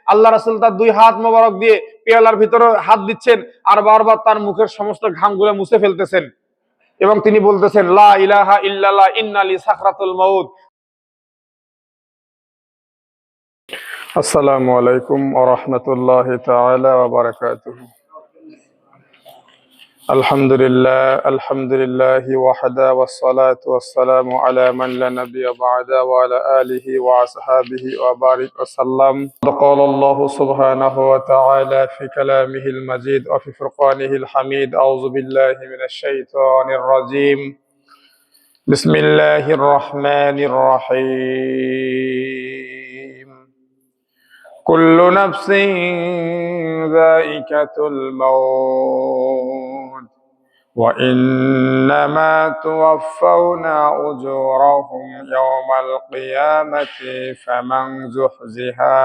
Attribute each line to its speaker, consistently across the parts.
Speaker 1: আল্লাহ রাসূল তার দুই হাত মোবারক দিয়ে পেয়ালার ভিতরে হাত দিচ্ছেন আর বারবার তার মুখের সমস্ত ঘামগুলো মুছে ফেলতেছেন এবং তিনি বলতেছেন লা ইলাহা ইল্লাল্লাহ ইন্নালি সাকরাতুল মাউত। আসসালামু আলাইকুম ওয়া রাহমাতুল্লাহি তাআলা ওয়া বারাকাতুহু। আলহামদুলিল্লাহি ওয়াহদা ওয়াস সালাতু ওয়াস সালামু আলা মান লা নাবিয়্যা বা'দা ওয়া আলা আলিহি ওয়া আসহাবিহি ওয়া বারিক ওয়া সাল্লাম। ক্বালা আল্লাহু সুবহানাহু ওয়া তাআলা ফি কালামিহিল মাজিদ ওয়া ফি ফুরকানিহিল হামিদ। আউযু বিল্লাহি মিনাশ শাইতানির রাজীম। বিসমিল্লাহির রহমানির রহিম। কুল্লু নাফসিন যায়িকাতুল মাউত ওয়া ইন্নামা তুওয়াফাউনা উজুরাহুম ইয়াওমাল কিয়ামাতি ফামান যুহজিহা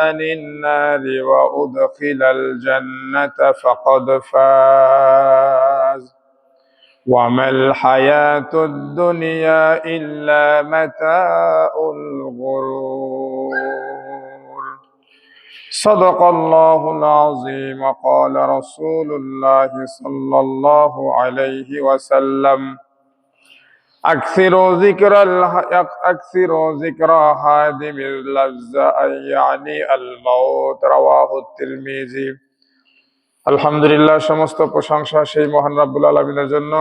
Speaker 1: আনিন নারি ওয়া উদখিলাল জান্নাতা ফাকাদ ফাজ ওয়ামাল হায়াতুদ দুনিয়া ইল্লা মাতাউল গুরুর। সাদাকাল্লাহুল আযীম। ওয়া ক্বালা রাসূলুল্লাহি সাল্লাল্লাহু আলাইহি ওয়াসাল্লাম আকসিরু যিকরা হাদিমিল লাযযা ইয়ানি আল মাউত। রাওয়াহু তিরমিজি। আলহামদুলিল্লাহ, সমস্ত প্রশংসা সেই মহান রাব্বুল আলামিনের জন্য,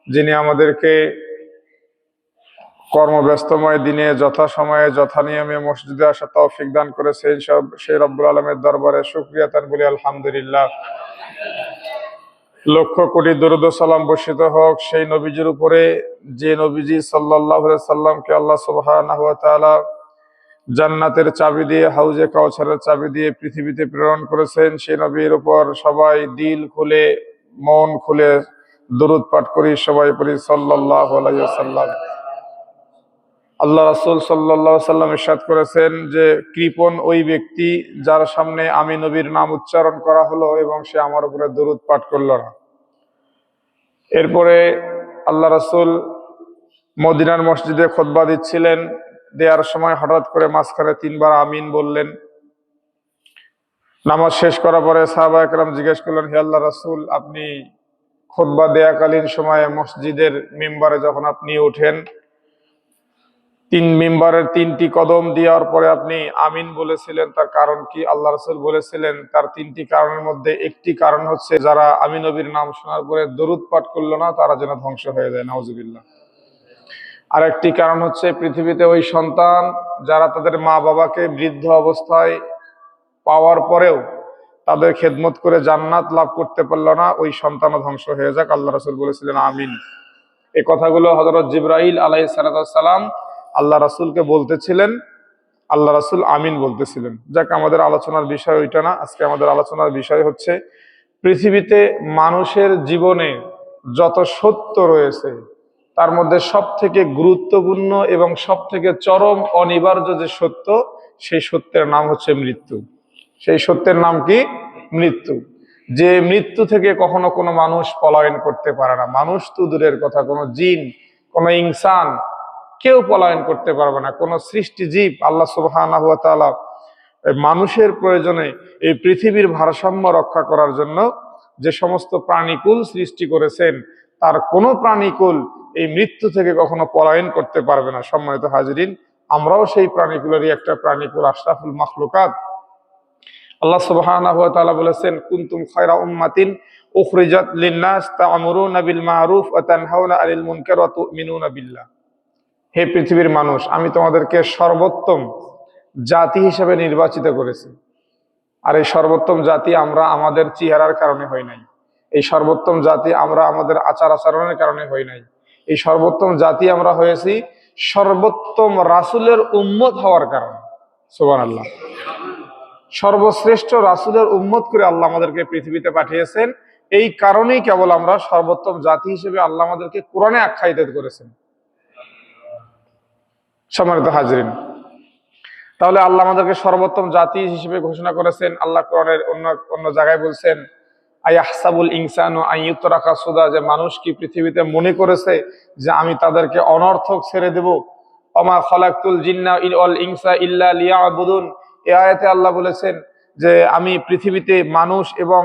Speaker 1: যিনি আমাদেরকে কর্মব্যস্তময় দিনে যথাসময়ে যথানিয়মে মসজিদে আসা তৌফিক দান করেছেন। সেই রব্বুল আলামিনের দরবারে শুকরিয়া তার বলি আলহামদুলিল্লাহ। লক্ষ কোটি দরুদ ও সালাম বর্ষিত হোক সেই নবীজির উপরে, যে নবীজি সাল্লাল্লাহু আলাইহি সাল্লামকে আল্লাহ সুবহানাহু ওয়া তাআলা জান্নাতের চাবি দিয়ে, হাউজে কাউসারের চাবি দিয়ে পৃথিবীতে প্রেরণ করেছেন। সেই নবীর উপর সবাই দিল খুলে, মন খুলে দরুদ পাঠ করি, সবাই পড়ি সাল্লাল্লাহু আলাইহি ওয়াসাল্লাম। আল্লাহ রাসূল সাল্লাল্লাহু আলাইহি ওয়াসাল্লাম ইরশাদ করেছেন যে কৃপণ ওই ব্যক্তি যার সামনে আমি নবীর নাম উচ্চারণ করা হলো এবং সে আমার উপরে দরুদ পাঠ করলো না। এরপরে আল্লাহ রাসূল মদিনার মসজিদে খুতবা দিচ্ছিলেন, দেওয়ার সময় হঠাৎ করে মাঝখানে তিনবার আমিন বললেন। নামাজ শেষ করার পরে সাহাবা একরাম জিজ্ঞেস করলেন, হে আল্লাহ রাসূল, আপনি খুতবা দেয়াকালীন সময়ে মসজিদের মিম্বারে যখন আপনি ওঠেন, মিম্বারের তিনটি কদম দেওয়ার পরে আপনি আমিন বলেছিলেন, তার কারণ কি? আল্লাহ রাসূল বলেছিলেন তার তিনটি কারণের মধ্যে একটি কারণ হচ্ছে যারা আমি নবীর নাম শোনার পরে দরুদ পাঠ করলো না তারা যেন ধ্বংস হয়ে যায়, নাউজুবিল্লাহ। আর একটি কারণ হচ্ছে পৃথিবীতে ওই সন্তান যারা তাদের মা বাবাকে বৃদ্ধ অবস্থায় পাওয়ার পরেও তাদের খেদমত করে জান্নাত লাভ করতে পারলো না, ওই সন্তানও ধ্বংস হয়ে যাক। আল্লাহ রাসূল বলেছিলেন আমিন। এই কথাগুলো হযরত জিবরাইল আলাইহিস সালাম আল্লাহ রাসূলকে বলতেছিলেন, আল্লাহ রাসূল আমিন বলতেছিলেন। যাক, আমাদের আলোচনার বিষয় ওইটা না। আজকে আমাদের আলোচনার বিষয় হচ্ছে পৃথিবীতে মানুষের জীবনে যত সত্য রয়েছে তার মধ্যে সব থেকে গুরুত্বপূর্ণ এবং সব থেকে চরম অনিবার্য যে সত্য, সেই সত্যের নাম হচ্ছে মৃত্যু। সেই সত্যের নাম কি? মৃত্যু। যে মৃত্যু থেকে কখনো কোনো মানুষ পলায়ন করতে পারে না। মানুষ তো দূরের কথা, কোনো জিন, কোনো ইনসান কেউ পলায়ন করতে পারবে না। কোনো সৃষ্টি জীব আল্লাহ সুবহানাহু ওয়া তাআলা মানুষের প্রয়োজনে এই পৃথিবীর ভারসাম্য রক্ষা করার জন্য যে সমস্ত প্রাণীকুল সৃষ্টি করেছেন, তার কোনো প্রাণীকুল এই মৃত্যু থেকে কখনো পলায়ন করতে পারবে না। সম্মানিত হাজিরিন, আমরাও সেই প্রাণীকুলেরই একটা প্রাণীকুল, আশরাফুল মাখলুকাত। আল্লাহ সুবহানাহু ওয়া তাআলা বলেছেন, কুনতুম খায়রা উম্মাতিন উখরিজাত লিন-নাস তা'মুরুনা বিল মা'রুফ ওয়া তানহাউনা আনিল মুনকার ওয়া তু'মিনুনা বিল্লাহ। হে পৃথিবীর মানুষ, আমি তোমাদেরকে সর্বোত্তম জাতি হিসেবে নির্বাচিত করেছি। আর এই সর্বোত্তম জাতি আমরা আমাদের চেহারার কারণে হই নাই। এই সর্বোত্তম জাতি আমরা আমাদের আচার আচরণের কারণে হই নাই। এই সর্বোত্তম জাতি আমরা হয়েছি সর্বোত্তম রাসূলের উম্মত হওয়ার কারণে। সুবহানাল্লাহ। সর্বশ্রেষ্ঠ রাসূলের উম্মত করে আল্লাহ আমাদেরকে পৃথিবীতে পাঠিয়েছেন। এই কারণেই কেবল আমরা সর্বোত্তম জাতি হিসেবে আল্লাহ আমাদেরকে কোরআনে আখ্যায়িত করেছেন। সম্মানিত হাজিরিন, তাহলে আল্লাহ আমাদেরকে সর্বোত্তম জাতি হিসেবে ঘোষণা করেছেন। আল্লাহ কোরআনের অন্য জায়গায় বলছেন, আয়াহসাবুল ইনসানু আন ইউতরাকা সুদা, যে মানুষ কি পৃথিবীতে মনে করেছে যে আমি তাদেরকে অনর্থক ছেড়ে দেব। ওমা খালাকতুল জিন্না ওয়াল ইনসা ইল্লা লিয়াবুদুন, এই আয়াতে আল্লাহ বলেছেন যে আমি পৃথিবীতে মানুষ এবং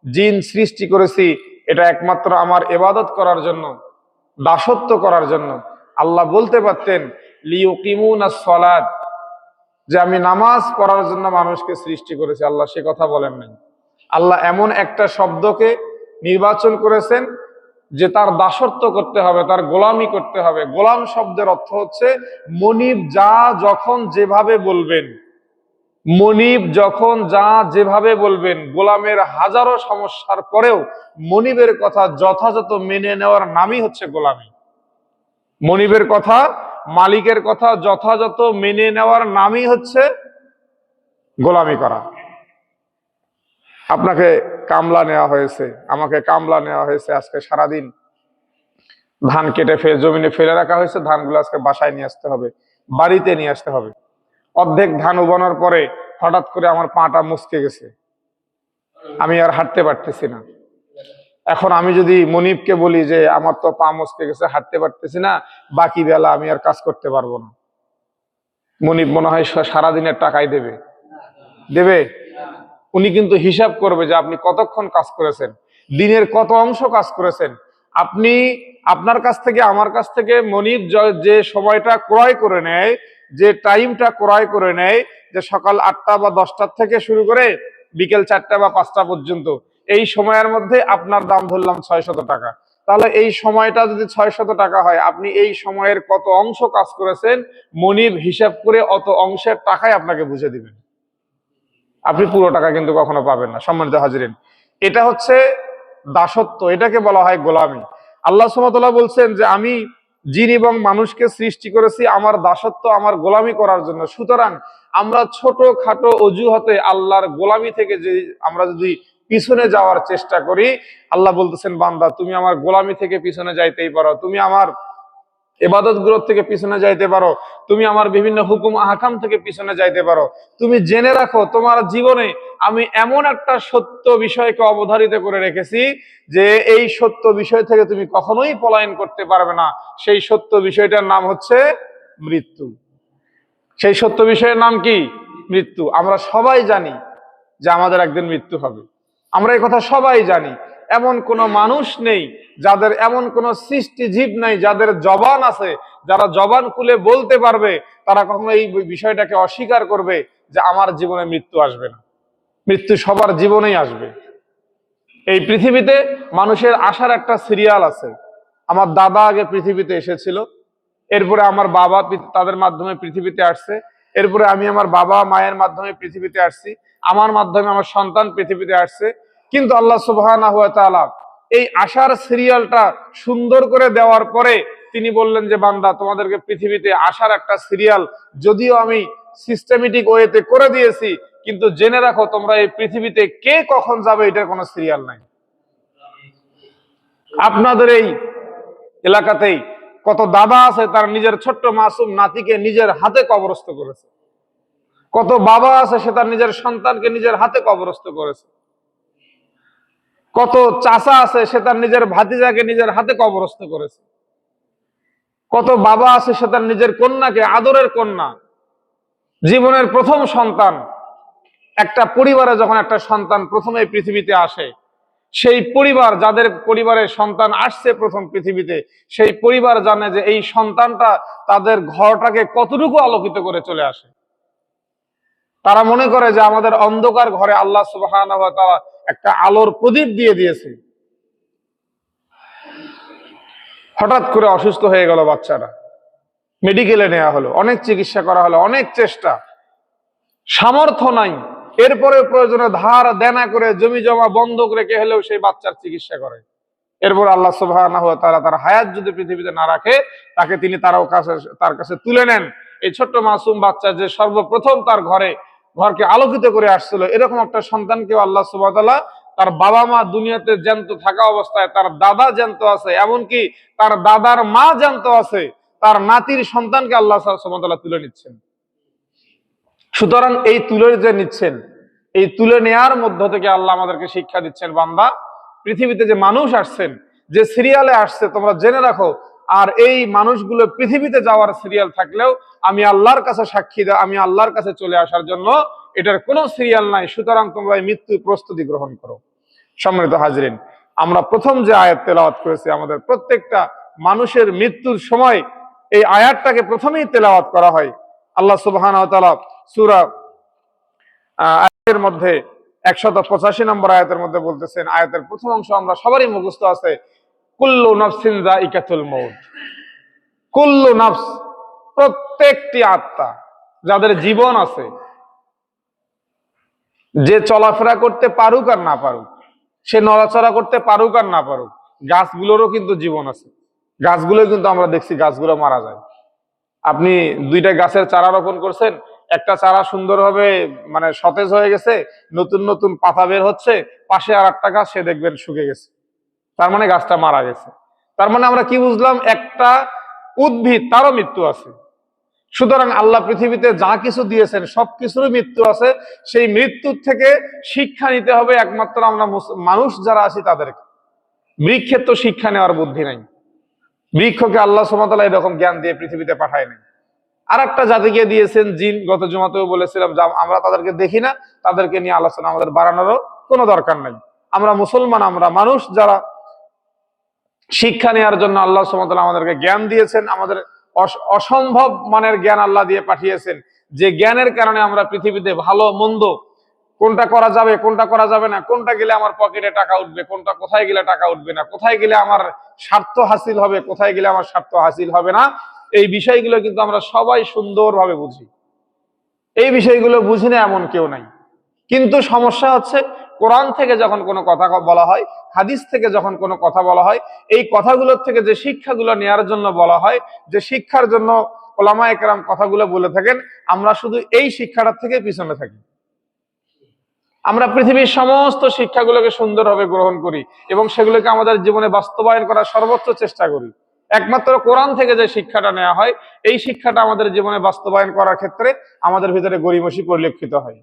Speaker 1: জিন সৃষ্টি করেছি এটা একমাত্র আমার ইবাদত করার জন্য, দাসত্ব করার জন্য। আল্লাহ বলতে পারতেন লিয়ুকিমুনাস সালাত, যে আমি নামাজ পড়ার জন্য মানুষকে সৃষ্টি করেছি, আল্লাহ সে কথা বলেন নাই। আল্লাহ এমন একটা শব্দকে নির্বাচন করেছেন যে তার দাসত্ব করতে হবে, তার গোলামি করতে হবে। গোলাম শব্দের অর্থ হচ্ছে মনিব যা যখন যেভাবে বলবেন, মনিব যখন যা যেভাবে বলবেন, গোলামের হাজারো সমস্যার পরেও মনিবের কথা যথাযথ মেনে নেওয়ার নামই হচ্ছে গোলামি। মনিবের কথা, মালিকের কথা যথাযথ মেনে নেওয়ার নামই হচ্ছে গোলামি করা। আপনাকে কামলা নেওয়া হয়েছে, আমাকে কামলা নেওয়া হয়েছে, আজকে সারাদিন ধান কেটে জমিনে ফেলে রাখা হয়েছে, ধানগুলো আজকে বাসায় নিয়ে আসতে হবে, বাড়িতে নিয়ে আসতে হবে। অর্ধেক ধান উবানোর পরে হঠাৎ করে আমার পাটা মুচকে গেছে, আমি আর হাঁটতে পারতেছি না। এখন আমি যদি মনিবকে বলি যে আমার তো পা মুচকে গেছে, হাঁটতে পারতেছি না, বাকি বেলা আমি আর কাজ করতে পারবো না, মনিব মনে হয় সারাদিনের টাকাই দেবে? দেবে? উনি কিন্তু হিসাব করবে যে আপনি কতক্ষণ কাজ করেছেন, দিনের কত অংশ কাজ করেছেন। আপনি আপনার কাছ থেকে, আমার কাছ থেকে মনিব যে সময়টা ক্রয় করে নেয়, যে টাইমটা ক্রয় করে নেয়, যে সকাল 8টা বা 10টার থেকে শুরু করে বিকেল 4টা বা 5টা পর্যন্ত, এই সময়ের মধ্যে আপনার দাম ধরলাম 600 টাকা। তাহলে এই সময়টা যদি 600 টাকা হয়, আপনি এই সময়ের কত অংশ কাজ করেছেন, মনিব হিসাব করে অত অংশের টাকায় আপনাকে বুঝে দিবেন। আপনি পুরো টাকা কিন্তু কখনো পাবেন না। সম্মানিত হাজিরিন, এটা হচ্ছে দাসত্ব, এটাকে বলা হয় গোলামি। আল্লাহ সুবহানাহু ওয়া তাআলা বলছেন যে আমি জিন এবং মানুষকে সৃষ্টি করেছি আমার দাসত্ব, আমার গোলামি করার জন্য। সুতরাং আমরা ছোট খাটো অজুহাতে আল্লাহর গোলামি থেকে যে আমরা যদি পিছনে যাওয়ার চেষ্টা করি, আল্লাহ বলতেছেন বান্দা তুমি আমার গোলামি থেকে পিছনে যাইতেই পারো, তুমি আমার ইবাদত গুলো থেকে পিছনে যাইতে পারো, তুমি আমার বিভিন্ন হুকুম আহকাম থেকে পিছনে যাইতে পারো। তুমি জেনে রাখো তোমার জীবনে আমি এমন একটা সত্য বিষয়কে অবধারিত করে রেখেছি যে এই সত্য বিষয় থেকে তুমি কখনোই পলায়ন করতে পারবে না। সেই সত্য বিষয়টার নাম হচ্ছে মৃত্যু। সেই সত্য বিষয়ের নাম কি? মৃত্যু। আমরা সবাই জানি যে আমাদের একদিন মৃত্যু হবে, আমরা এই কথা সবাই জানি। এমন কোন মানুষ নেই যাদের, এমন কোন সৃষ্টি জীব নাই যাদের জবান আছে, যারা জবান খুলে বলতে পারবে, তারা কখনো এই বিষয়টাকে অস্বীকার করবে যে আমার জীবনে মৃত্যু আসবে না। মৃত্যু সবার জীবনেই আসবে। এই পৃথিবীতে মানুষের আসার একটা সিরিয়াল আছে। আমার দাদা আগে পৃথিবীতে এসেছিল, এরপরে আমার বাবা তাদের মাধ্যমে পৃথিবীতে আসছে, এরপরে আমি আমার বাবা মায়ের মাধ্যমে পৃথিবীতে আসছি, আমার মাধ্যমে আমার সন্তান পৃথিবীতে আসছে। কিন্তু আল্লাহ সুবহানাহু ওয়া তাআলা এই আসার সিরিয়ালটা সুন্দর করে দেওয়ার পরে তিনি বললেন যে বান্দা তোমাদেরকে পৃথিবীতে আসার একটা সিরিয়াল যদিও আমি সিস্টেমেটিক ওয়েতে করে দিয়েছি, কিন্তু জেনে রাখো তোমরা এই পৃথিবীতে কে কখন যাবে এটার কোনো সিরিয়াল নাই। আপনাদের এই এলাকাতেই কত দাদা আছে তার নিজের ছোট্ট মাসুম নাতিকে নিজের হাতে কবরস্থ করেছে, কত বাবা আছে সে তার নিজের সন্তানকে নিজের হাতে কবরস্থ করেছে, কত চাচা আছে সে তার নিজের ভাতিজাকে নিজের হাতে কবরস্থ করেছে, কত বাবা আছে সে তার নিজের কন্যাকে, আদরের কন্যা, জীবনের প্রথম সন্তান। একটা পরিবারে যখন একটা সন্তান প্রথমে পৃথিবীতে আসে, সেই পরিবার, যাদের পরিবারের সন্তান আসছে প্রথম পৃথিবীতে, সেই পরিবার জানে যে এই সন্তানটা তাদের ঘরটাকে কতটুকু আলোকিত করে চলে আসে। তারা মনে করে যে আমাদের অন্ধকার ঘরে আল্লাহ সুবহানাহু ওয়া তাআলা একটা আলোর প্রদীপ দিয়ে দিয়েছে। হঠাৎ করে অসুস্থ হয়ে গেল বাচ্চারা, মেডিকেলে নেওয়া হলো, অনেক চিকিৎসা করা হলো, অনেক চেষ্টা, সামর্থ্য নাই, এরপরে প্রয়োজনে ধার দেনা করে জমি জমা বন্ধক রেখে হলেও সেই বাচ্চার চিকিৎসা করে। এরপর আল্লাহ সুবহানাহু ওয়া তাআলা তার হায়াত যদি পৃথিবীতে না রাখে, তাকে তিনি তার কাছে তুলে নেন। এই ছোট্ট মাসুম বাচ্চা যে সর্বপ্রথম তার ঘরকে আলোকিত করে আসছিল, এরকম একটা সন্তানকে আল্লাহ সুবহানাহু ওয়া তাআলা তার বাবা মা দুনিয়াতে জ্যান্ত থাকা অবস্থায়, তার দাদা জ্যান্ত আছে, এমনকি তার দাদার মা জ্যান্ত আছে, তার নাতির সন্তানকে আল্লাহ সুবহানাহু ওয়া তাআলা তুলে নিচ্ছেন। সুতরাং এই তুলে যে নিচ্ছেন, এই তুলে নেয়ার মধ্য থেকে আল্লাহ আমাদেরকে শিক্ষা দিচ্ছেন, বান্দা পৃথিবীতে যে মানুষ আসছেন, যে সিরিয়ালে আসছে তোমরা জেনে রাখো, আর এই মানুষগুলো পৃথিবীতে যাওয়ার সিরিয়াল থাকলেও আমি আল্লাহর কাছে সাক্ষী দেয়, আমি আল্লাহর কাছে চলে আসার জন্য এটার কোনো সিরিয়াল নাই, সুতরাং তোমরা এই মৃত্যুর প্রস্তুতি গ্রহণ করো। সম্মানিত হাজরিন, আমরা প্রথম যে আয়াত তেলাওয়াত করেছি, আমাদের প্রত্যেকটা মানুষের মৃত্যুর সময় এই আয়াতটাকে প্রথমেই তেলাওয়াত করা হয়। আল্লাহ সুবহানাহু ওয়া তাআলা সূরা আয়াতের মধ্যে 185 নম্বর আয়াতের মধ্যে বলতেছেন, আয়াতের প্রথম অংশ আমরা সবারই মুখস্থ আছে, কুল্লু নাফসিন যায়িকাতুল মাউত। কুল্লু নাফস, প্রত্যেকটি আত্মা, যাদের জীবন আছে, যে চলাফেরা করতে পারুক আর না পারুক, সে নড়াচড়া করতে পারুক আর না পারুক, গাছগুলোরও কিন্তু জীবন আছে। গাছগুলো কিন্তু আমরা দেখছি গাছগুলো মারা যায়। আপনি দুইটা গাছের চারা রোপণ করছেন, একটা চারা সুন্দরভাবে মানে সতেজ হয়ে গেছে, নতুন নতুন পাতা বের হচ্ছে, পাশে আর একটা গাছ সে দেখবেন শুকে গেছে, তার মানে গাছটা মারা গেছে। তার মানে আমরা কি বুঝলাম, একটা উদ্ভিদ তারও মৃত্যু আছে। সুতরাং আল্লাহ পৃথিবীতে যা কিছু দিয়েছেন সবকিছুরই মৃত্যু আছে। সেই মৃত্যুর থেকে শিক্ষা নিতে হবে একমাত্র আমরা মানুষ যারা আছি তাদেরকে। বৃক্ষের তো শিক্ষা নেওয়ার বুদ্ধি নাই, বৃক্ষকে আল্লাহ সুবহানাহু ওয়া তাআলা এরকম জ্ঞান দিয়ে পৃথিবীতে পাঠায় নাই। আর একটা জাতিকে দিয়েছেন জিন, গত জুমাতেও বলেছিলাম, আমরা তাদেরকে দেখি না, তাদেরকে নিয়ে আলোচনা আমাদের বাড়ানোরও কোনো দরকার নাই। আমরা মুসলমান, আমরা মানুষ যারা শিক্ষা নেওয়ার জন্য আল্লাহ সুবহানাহু ওয়া তাআলা আমাদেরকে জ্ঞান দিয়েছেন, আমাদের অসম্ভব মানের জ্ঞান আল্লাহ দিয়ে পাঠিয়েছেন, যে জ্ঞানের কারণে আমরা পৃথিবীতে ভালো মন্দ, কোনটা করা যাবে কোনটা করা যাবে না, কোনটা গেলে আমার পকেটে টাকা উঠবে, কোনটা কোথায় গেলে টাকা উঠবে না, কোথায় গেলে আমার স্বার্থ হাসিল হবে, কোথায় গেলে আমার স্বার্থ হাসিল হবে না, এই বিষয়গুলো কিন্তু আমরা সবাই সুন্দরভাবে বুঝি। এই বিষয়গুলো বুঝি না এমন কেউ নাই। কিন্তু সমস্যা হচ্ছে, কোরআন থেকে যখন কোনো কথা বলা হয়, হাদিস থেকে যখন কোনো কথা বলা হয়, এই কথাগুলোর থেকে যে শিক্ষাগুলো নেওয়ার জন্য বলা হয়, যে শিক্ষার জন্য ওলামায়ে কেরাম কথাগুলো বলে থাকেন, আমরা শুধু এই শিক্ষাটার থেকে পিছনে থাকি। আমরা পৃথিবীর সমস্ত শিক্ষাগুলোকে সুন্দরভাবে গ্রহণ করি এবং সেগুলোকে আমাদের জীবনে বাস্তবায়ন করার সর্বোচ্চ চেষ্টা করি। একমাত্র কোরআন থেকে যে শিক্ষাটা নেওয়া হয়, এই শিক্ষাটা আমাদের জীবনে বাস্তবায়ন করার ক্ষেত্রে আমাদের ভিতরে গড়িমসি পরিলক্ষিত হয়।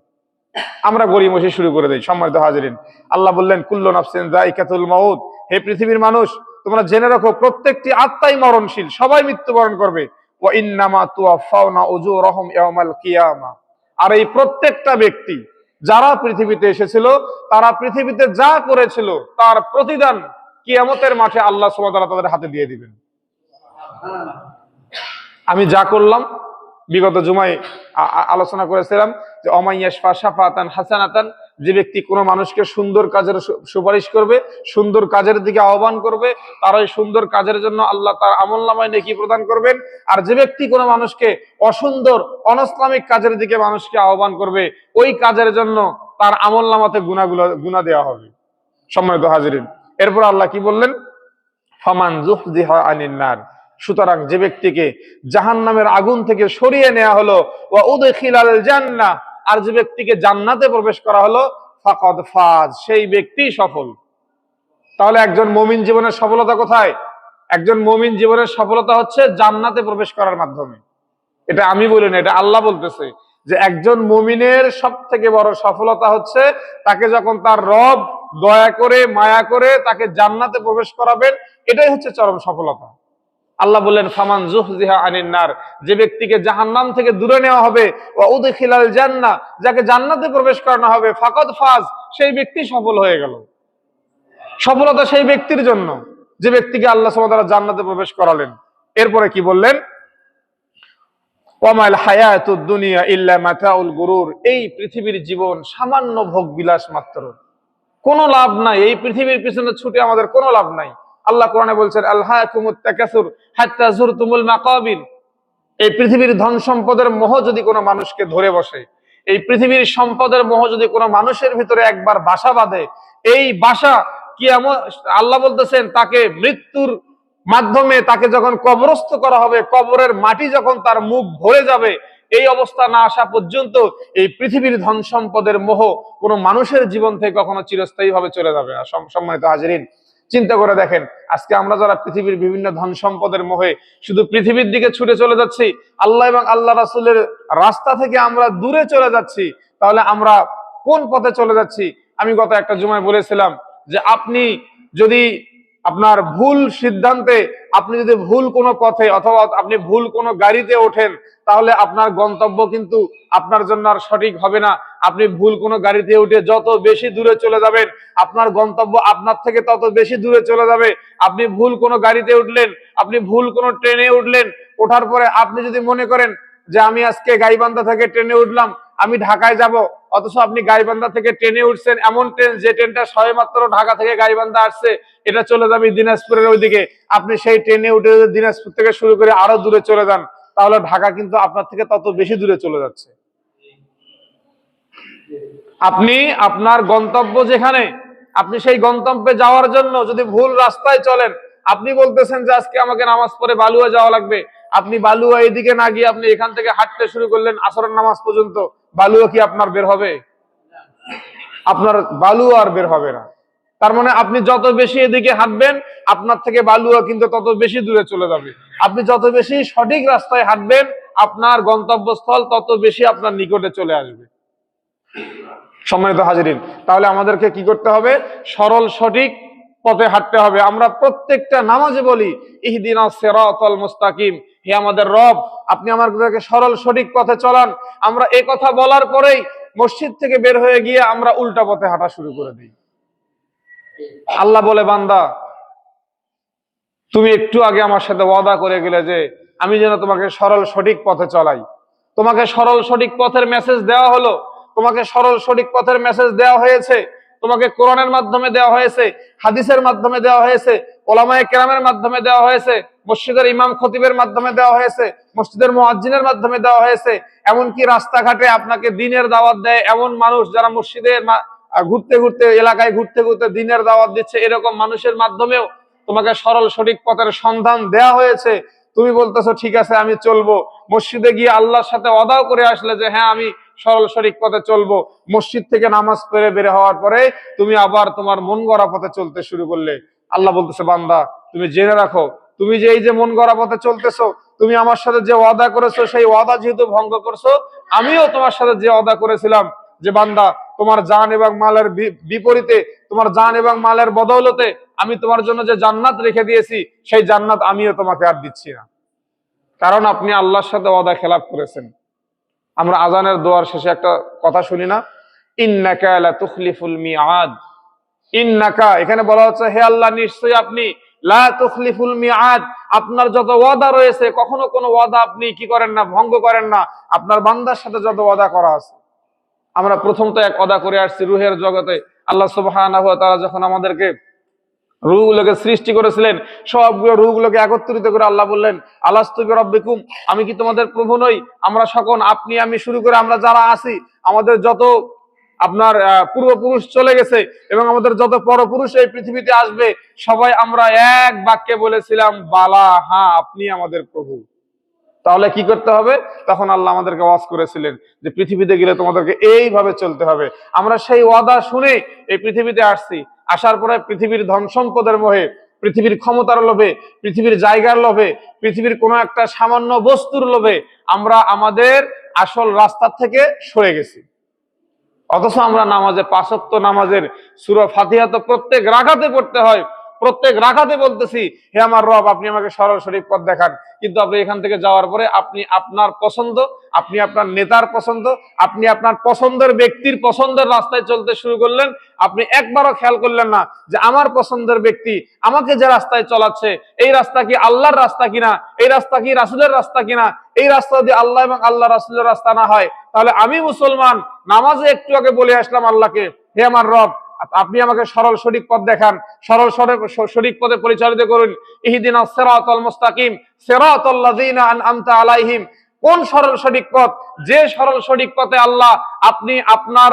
Speaker 1: আমরা গড়িমসি শুরু করে দিই। সম্মানিত হাজিরিন, আল্লাহ বললেন, কুল্লু নাফসিন যায়িকাতুল মাউত, হে পৃথিবীর মানুষ, তোমরা জেনে রাখো প্রত্যেকটি আত্মাই মরণশীল, সবাই মৃত্যুবরণ করবে। ওয়া ইন্নামা তুওয়াফাউনা উজুরাহুম ইয়াউমাল কিয়ামা। আর এই প্রত্যেকটা ব্যক্তি যারা পৃথিবীতে এসেছিল, তারা পৃথিবীতে যা করেছিল তার প্রতিদান কিয়ামতের মাঠে আল্লাহ সুবহানাহু ওয়া তাআলা তাদের হাতে দিয়ে দিবেন। আমি যা করলাম, বিগত জুমায় আলোচনা করেছিলাম যে অমাইয়াশফা শাফাতান হাসানাতান, যে ব্যক্তি কোনো মানুষকে সুন্দর কাজের সুপারিশ করবে, সুন্দর কাজের দিকে আহ্বান করবে, তার ওই সুন্দর কাজের জন্য আল্লাহ তার আমলনামায় নেকি প্রদান করবেন। আর যে ব্যক্তি কোনো মানুষকে অসুন্দর অনইসলামিক কাজের দিকে মানুষকে আহ্বান করবে, ওই কাজের জন্য তার আমলনামাতে গুনাহ দেওয়া হবে। সম্মানিত হাজিরিন, এরপর আল্লাহ কি বললেন, ফামান যুহজিহা আনিন নার, সুতরাং যে ব্যক্তিকে জাহান্নামের আগুন থেকে সরিয়ে নেওয়া হলো, ওয়া উদখিলাল জান্নাহ, আর যে ব্যক্তিকে জান্নাতে প্রবেশ করা হলো, ফাকাদ ফাজ, সেই ব্যক্তি সফল। তাহলে একজন মুমিন জীবনের সফলতা কোথায়? একজন মুমিন জীবনের সফলতা হচ্ছে জান্নাতে প্রবেশ করার মাধ্যমে। এটা আমি বলি না, এটা আল্লাহ বলতেছে যে একজন মুমিনের সব থেকে বড় সফলতা হচ্ছে তাকে যখন তার রব দয়া করে মায়া করে তাকে জান্নাতে প্রবেশ করাবেন, এটাই হচ্ছে চরম সফলতা। আল্লাহ বললেন, ফামান যুহজিহা আনিন নার, যে ব্যক্তিকে জাহান্নাম থেকে দূরে নেওয়া হবে, ওয়া উদখিলাল জান্নাহ, যাকে জান্নাতে প্রবেশ করানো হবে, ফাকাদ ফাজ, সেই ব্যক্তি সফল হয়ে গেল। সফলতা সেই ব্যক্তির জন্য যে ব্যক্তিকে আল্লাহ সুবহানাহু ওয়া তাআলা জান্নাতে প্রবেশ করালেন। এরপরে কি বললেন, ওয়ামাল হায়াতুদ দুনিয়া ইল্লা মাতাউল গুরুর, এই পৃথিবীর জীবন সামান্য ভোগ বিলাস মাত্র, কোনো লাভ নাই। এই পৃথিবীর পিছনে ছুটে আমাদের কোনো লাভ নাই। আল্লাহ কোরআনে বলছেন, আলহাকুমুত তাকাসুর হাত্তা যুরতুমুল মাকাবির, এই পৃথিবীর ধন সম্পদের মোহ যদি কোনো মানুষকে ধরে বসে, এই পৃথিবীর সম্পদের মোহ যদি কোনো মানুষের ভিতরে একবার বাসা বাঁধে, এই বাসা কিয়ামত, আল্লাহ বলতেছেন তাকে মৃত্যুর মাধ্যমে তাকে যখন কবরস্থ করা হবে, কবরের মাটি যখন তার মুখ ভরে যাবে, এই অবস্থা না আসা পর্যন্ত এই পৃথিবীর ধন সম্পদের মোহ কোনো মানুষের জীবন থেকে কখনো চিরস্থায়ী ভাবে চলে যাবে না। সম্মানিত হাজিরিন, চিন্তা করে দেখেন, আজকে আমরা যারা পৃথিবীর বিভিন্ন ধন সম্পদের মোহে শুধু পৃথিবীর দিকে ছুটে চলে যাচ্ছি, আল্লাহ এবং আল্লাহ রাসূলের রাস্তা থেকে আমরা দূরে চলে যাচ্ছি, তাহলে আমরা কোন পথে চলে যাচ্ছি। আমি গত একটা জুমায় বলেছিলাম যে আপনি যদি আপনার ভুল সিদ্ধান্তে, আপনি যদি ভুল কোনো পথে অথবা আপনি ভুল কোনো গাড়িতে ওঠেন, তাহলে আপনার গন্তব্য কিন্তু আপনার জন্য আর সঠিক হবে না। আপনি ভুল কোনো গাড়িতে উঠে যত বেশি দূরে চলে যাবেন, আপনার গন্তব্য আপনার থেকে তত বেশি দূরে চলে যাবে। আপনি ভুল কোনো গাড়িতে উঠলেন, আপনি ভুল কোনো ট্রেনে উঠলেন, ওঠার পরে আপনি যদি মনে করেন যে আমি আজকে গাইবান্ধা থেকে ট্রেনে উঠলাম, আমি ঢাকায় যাব, অথচ আপনি গাইবান্ধা থেকে ট্রেনে উঠছেন এমন ট্রেন যে ট্রেনটা সবেমাত্র ঢাকা থেকে গাইবান্ধা আসছে, এটা চলে যাবে দিনাজপুরের ওইদিকে, আপনি সেই ট্রেনে উঠে যদি দিনাজপুর থেকে শুরু করে আরো দূরে চলে যান, তাহলে ঢাকা কিন্তু আপনার থেকে তত বেশি দূরে চলে যাচ্ছে। আপনি আপনার গন্তব্য যেখানে, আপনি সেই গন্তব্যে যাওয়ার জন্য যদি ভুল রাস্তায় চলেন, আপনি বলতেছেন যে আজকে আমাকে নামাজ পড়ে বালুয়া যাওয়া লাগবে, আপনি বালুয়া এদিকে না গিয়ে আপনি এখান থেকে হাঁটতে শুরু করলেন আসরের নামাজ পর্যন্ত, বালুয়া কি আপনার বের হবে? আপনার বালুয়া আর বের হবে না। তার মানে আপনি যত বেশি এদিকে হাঁটবেন, আপনার থেকে বালুয়া কিন্তু তত বেশি দূরে চলে যাবে। আপনি যত বেশি সঠিক রাস্তায় হাঁটবেন, আপনার গন্তব্যস্থল তত বেশি আপনার নিকটে চলে আসবে। সম্মানিত হাজিরিন, তাহলে আমাদেরকে কি করতে হবে? সরল সঠিক পথে হাঁটতে হবে। আমরা প্রত্যেকটা নামাজে বলি ইহদিনাস সিরাতাল মুস্তাকিম, হে আমাদের রব, আপনি আমাদেরকে সরল সঠিক পথে চলান। আমরা এই কথা বলার পরেই মসজিদ থেকে বের হয়ে গিয়ে আমরা উল্টা পথে হাঁটা শুরু করে দিই। আল্লাহ বলে, বান্দা তুমি একটু আগে আমার সাথে ওয়াদা করে গেলে যে আমি যেন তোমাকে সরল সঠিক পথে চলাই। তোমাকে সরল সঠিক পথের মেসেজ দেওয়া হলো, তোমাকে সরল সঠিক পথের মেসেজ দেওয়া হয়েছে, তোমাকে কোরআনের মাধ্যমে দেওয়া হয়েছে, হাদিসের মাধ্যমে দেওয়া হয়েছে, ওলামায়ে কেরামের মাধ্যমে দেওয়া হয়েছে, মসজিদের ইমাম খতিবের মাধ্যমে দেওয়া হয়েছে, মসজিদের মুয়াজ্জিনের মাধ্যমে দেওয়া হয়েছে। এমনকি রাস্তাঘাটে আপনাকে দ্বীনের দাওয়াত দেয় এমন মানুষ যারা মসজিদের ঘুরতে ঘুরতে, এলাকায় ঘুরতে ঘুরতে দ্বীনের দাওয়াত দিচ্ছে, এরকম মানুষের মাধ্যমেও তোমাকে সরল সঠিক পথের সন্ধান দেয়া হয়েছে। তুমি বলতেছো ঠিক আছে আমি চলবো, মসজিদে গিয়ে আল্লাহর সাথে ওয়াদাও করে আসলে যে হ্যাঁ আমি সরল সঠিক পথে চলবো, মসজিদ থেকে নামাজ পড়ে বের হওয়ার পরে তুমি আবার তোমার মন গড়া পথে চলতে শুরু করলে। আল্লাহ বলতেছে, বান্দা তুমি জেনে রাখো, তুমি যে এই যে মন গড়া পথে চলতেছো, তুমি আমার সাথে যে ওয়াদা করেছো সেই ওয়াদা যেহেতু ভঙ্গ করছো, আমিও তোমার সাথে যে ওয়াদা করেছিলাম যে বান্দা তোমার জান এবং মালের বিপরীতে, তোমার জান এবং মালের বদৌলতে আমি তোমার জন্য যে জান্নাত রেখে দিয়েছি, সেই জান্নাত আমিও তোমাকে আর দিচ্ছি না, কারণ আপনি আল্লাহর সাথে ওয়াদা খেলাপ করেছেন। আমরা আজানের দোয়ার শেষে একটা কথা শুনি না, ইন্নাকা লা তুখলিফুল মিআদ। ইন্নাকা, এখানে বলা হচ্ছে হে আল্লাহ নিশ্চয়ই আপনি লা তুখলিফুল মিআদ, আপনার যত ওয়াদা রয়েছে কখনো কোনো ওয়াদা আপনি কি করেন না, ভঙ্গ করেন না। আপনার বান্দার সাথে যত ওয়াদা করা আছে, আমরা প্রথম তো এক ওয়াদা করে আসছি রুহের জগতে। আল্লাহ সুবহানাহু ওয়া তাআলা যখন আমাদেরকে রূহগুলোকে সৃষ্টি করেছিলেন, সবগুলো রূহগুলোকে একত্রিত করে আল্লাহ বললেন আলাস্তু বিরাব্বিকুম, আমি কি তোমাদের প্রভু নই? আমরা সকল, আপনি আমি শুরু করে আমরা যারা আছি, আমাদের যত আপনার পূর্বপুরুষ চলে গেছে এবং আমাদের যত পরপুরুষ এই পৃথিবীতে আসবে, সবাই আমরা এক বাক্যে বলেছিলাম বালা, হ্যাঁ আপনি আমাদের প্রভু। তাহলে কি করতে হবে? তখন আল্লাহ আমাদেরকে ওয়াজ করেছিলেন যে পৃথিবীতে গেলে তোমাদেরকে এইভাবে চলতে হবে। আমরা সেই ওয়াদা শুনে এই পৃথিবীতে আসছি, আসার পরে পৃথিবীর ধন সম্পদের মোহে, পৃথিবীর ক্ষমতার লোভে, পৃথিবীর জায়গার লোভে, পৃথিবীর কোনো একটা সামান্য বস্তুর লোভে আমরা আমাদের আসল রাস্তা থেকে সরে গেছি। অথচ আমরা নামাজে, ৫ ওয়াক্ত নামাজের সূরা ফাতিহা তো প্রত্যেক রাকাতে পড়তে হয়, প্রত্যেক রাকাতে বলতেছি হে আমার রব আপনি আমাকে সরল সঠিক পথ দেখান। কিন্তু আপনি এখান থেকে যাওয়ার পরে আপনি আপনার পছন্দ, আপনি আপনার নেতার পছন্দ, আপনি আপনার পছন্দের ব্যক্তির পছন্দের রাস্তায় চলতে শুরু করলেন। আপনি একবারও খেয়াল করলেন না যে আমার পছন্দের ব্যক্তি আমাকে যে রাস্তায় চলাচ্ছে, এই রাস্তা কি আল্লাহর রাস্তা কিনা, এই রাস্তা কি রাসূলের রাস্তা কিনা। এই রাস্তা যদি আল্লাহ এবং আল্লাহ রাসূলের রাস্তা না হয়, তাহলে আমি মুসলমান নামাজে একটু আগে বলে আসলাম আল্লাহকে, হে আমার রব আপনি আমাকে সরল সঠিক পথ দেখান, সরল সঠিক পথে পরিচালিত করুন। ইহদিনাস সিরাতাল মুস্তাকিম সিরাতাল লাযিনা আনআমতা আলাইহিম, কোন সরল সঠিক পথ? যে সরল সঠিক পথে আল্লাহ আপনি আপনার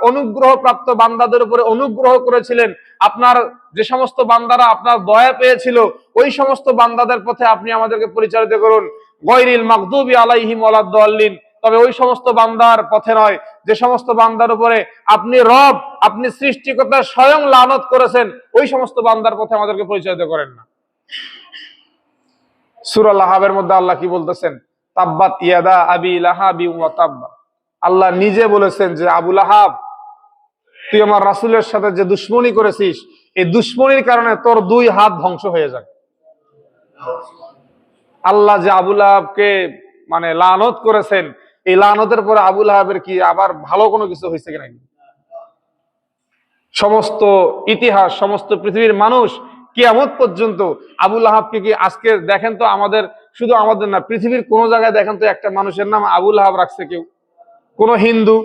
Speaker 1: অনুগ্রহ প্রাপ্ত বান্দাদের উপরে অনুগ্রহ করেছিলেন, আপনার যে সমস্ত বান্দারা আপনার দয়া পেয়েছিল, ওই সমস্ত বান্দাদের পথে আপনি আমাদেরকে পরিচালিত করুন। গায়রিল মাগদুবি আলাইহিম ওয়ালাদ-দাল্লিন, তবে ওই সমস্ত বান্দার পথে নয় যে সমস্ত বান্দার উপরে আপনি রব, আপনি সৃষ্টিকর্তা স্বয়ং লানত করেছেন, ওই সমস্ত বান্দার পথে আমাদেরকে পরিচালিত করেন না। সূরা লাহাবের মধ্যে আল্লাহ কি বলতেছেন? তাব্বাত ইয়াদা আবি লাহাবি ওয়া তাব্বা। আল্লাহ নিজে বলেছেন যে আবু লাহাব তুই আমার রাসূলের সাথে যে দুশ্মনী করেছিস, এই দুশ্মনীর কারণে তোর 2 হাত ধ্বংস হয়ে যাবে। আল্লাহ যে আবু লাহাবকে মানে লানত করেছেন, এই লানতের পরে আবু লাহাবের কি আবার ভালো কোনো কিছু হয়েছে কিনা? সমস্ত ইতিহাস, সমস্ত পৃথিবীর মানুষ কিয়ামত পর্যন্ত আবু লাহাবকে কি আজকে দেখেন তো, আমাদের শুধু আমাদের না, পৃথিবীর কোন জায়গায় দেখেন তো একটা মানুষের নাম আবু লাহাব রাখছে কেউ? কোন হিন্দু,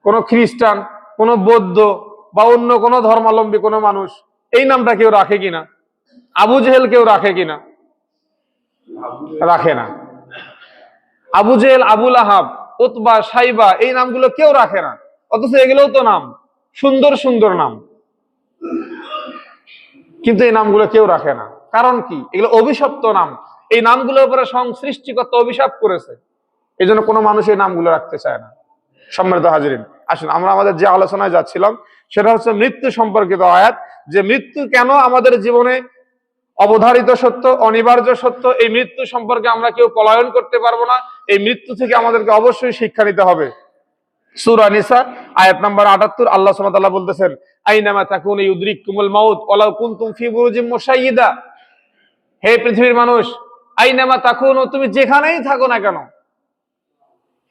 Speaker 1: কোন খ্রিস্টান, কোন বৌদ্ধ বা অন্য কোন ধর্মাবলম্বী কোন মানুষ এই নামটা কেউ রাখে কিনা? আবু জেহেল কেউ রাখে কিনা? রাখে না। আবু জেহেল, আবু লাহাব, উতবা, সাইবা এই নামগুলো কেউ রাখে না, অথচ এগুলোও তো নাম, সুন্দর সুন্দর নাম, কিন্তু এই নামগুলো কেউ রাখে না। কারণ কি? এগুলো অভিশপ্ত নাম। এই নামগুলোর উপরে সৃষ্টিকর্তা অভিশাপ করেছে, এই জন্য কোনো মানুষ এই নামগুলো রাখতে চায় না। সম্মানিত হাজিরিন, আসুন আমরা আমাদের যে আলোচনায় যাচ্ছিলাম সেটা হচ্ছে মৃত্যু সম্পর্কিত আয়াত, যে মৃত্যু কেন আমাদের জীবনে অবধারিত সত্য, অনিবার্য সত্য। এই মৃত্যু সম্পর্কে আমরা কেউ পলায়ন করতে পারবো না। এই মৃত্যু থেকে আমাদেরকে অবশ্যই শিক্ষা নিতে হবে। সূরা নিসা আয়াত নাম্বার ৭৮, আল্লাহ সুবহানাহু ওয়া তাআলা বলতেছেন, আইনামা তাকুনু ইউদরিকুমুল মাউত ওয়ালাউ কুনতুম ফি বুরুজিম মুশাইয়্যিদা। হে পৃথিবীর মানুষ, আইনামা তাকুনু, তুমি যেখানেই থাকো না কেন।